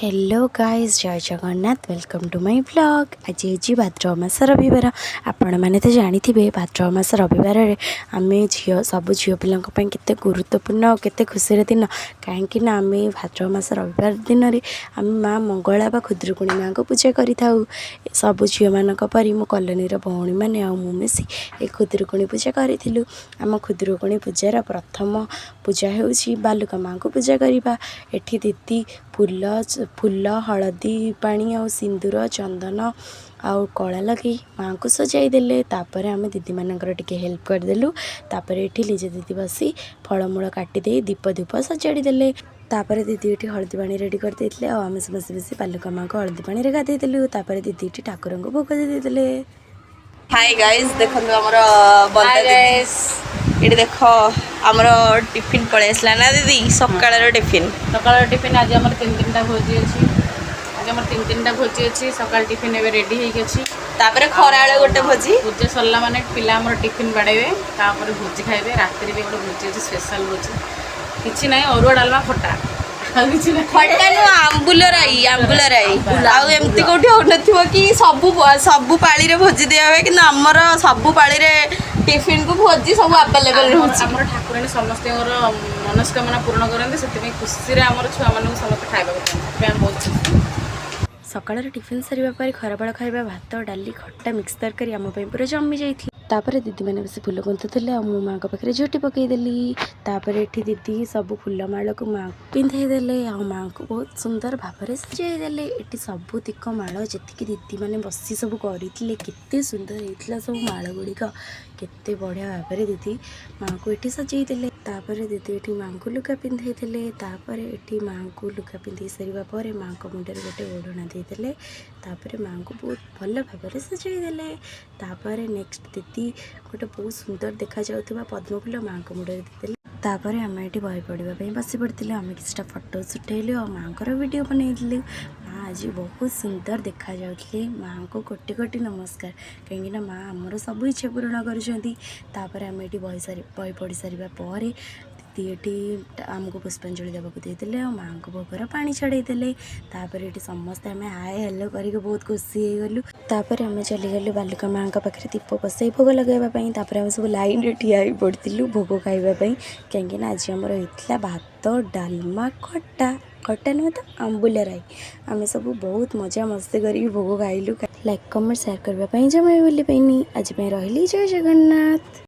Hello guys Jai Jagannath welcome to my blog. आज हूँ भाद्रव मास रविवार। आपण मैंने तो जानी भाद्रव मास रविवार आम झील सब झील पिलांई केते गुरुत्वपूर्ण और केते खुशी दिन कहीं आम भाद्रव मास रविवार दिन में आम माँ मंगला बा खुदुरुकुणी माँ को पूजा करूँ। सब झील मानक परी मो कॉलोनी भौणी मैंने मु मिसी ए खुदुरुकुणी पूजा करूँ। आम खुदुरुकुणी पूजार प्रथम पूजा हो बालुका माँ को पूजा करवा। एठी दीदी फूल हलदी पानी आ सिंदूर चंदन आउ कला लगे माँ को सजाई देले। तापर आम दीदी मानकर टिके हेल्प करदेलु। तापर एठी लिजे दीदी बसी फलमूल काटिदे दीप धूप सजाड़ी देले। तापर दीदी ये हलदी पानी रेडी करते आम सब बस बस बालुका माँ को हलदी पानी गाधेदेलु। तापर दीदी ये ठाकुर को भोग देदेले। हाय गाइस देखो हमर ये देख आमर टिफिन पलि आसला ना दीदी सकाळ टिफिन आज आम तीन टा भोजी अच्छी आज आम तीन टा भोजी अच्छी सकाल टिफिन एवं रेडी होगी। तापर खराବେଳେ गोटे भोजी पूजा सरला माने पिला आमर टिफिन बाड़ेबे तापर भोजी खाइबे। रात्रि भी गोटे भोजी अच्छी स्पेशल भोजी किछि नाही अरुआ डालमा खटा खटा नु आंबुल राई आउ एमती कोठी हो नथिवो कि सबु पाळी रे भोजी दिया हुए कि आमर सबु पाळी रे टिफिन को भोजी सब अवेलेबल रहउछि। आमर ठाकुराणी समस्त मनस्कामना पूर्ण करते से खुशी रे आमर छुआ मानक समस्त खाइबा को बहुत सकाळ टिफिन सरिबा पर खराबेल खाइबा भात डाली खट्टा मिक्स तरकारी आम पूरा जमी जाइए। तापर दीदी मैंने बस फूल गुंथुले मो माँ पाखे झुटी पकईदेली। तापर एठी दीदी सब फूलमाल को माँ पिंधेदेले आ माँ को बहुत सुंदर भाव में सजाईदेले। ये सबुतिक माल जी दीदी मैंने बसी सब करते केते सुंदर होता सब माल गुड़िक केते बढ़िया भाव में दीदी माँ को ये सजाईदेले। तापर दीदी ये माँ को लुगा पिंधेदेले। तापर ये माँ को लुगा पिंधे सारा पर माँ को मुंडे गोटे ओढ़ना देदेले। तापर माँ को बहुत भल भाव में सजाईदेले। तापर नेक्स्ट दीदी गोटे बहुत सुंदर देखा जाउथबा पद्म फूल माँ को मुंडे देदेले। तापर आम ये बही पढ़ाई बसी पड़े आम कि फोटो उठेलु और माँ को वीडियो बनईलु। माँ आज बहुत सुंदर देखा जाउथले। माँ को कोटि कोटि नमस्कार कहीं माँ आमर सब इच्छा पूरण कर। आम ये बही पढ़ी सारा पर दीदी ये आमको पुष्पांजलि देवाक देते और माँ को भोगर पानी छड़ेदेले। तापर ये समस्ते आम हाय हेलो करके बहुत खुशी गलु। तापर आम चलीगलु बालुका माँ पाखे दीप बसई भोग लगेवाई। तापर आम सब लाइन रे ठिया हो पड़ू भोग खाइबापी कहीं आज आमर होता भात डालमा खटा नुहे तो आंबुल राई आम सब बहुत मजा मस्ती कर भोग खाइलु। लाइक कमेंट शेयर करने जमा भूल पैनी। आज रही जय जगन्नाथ।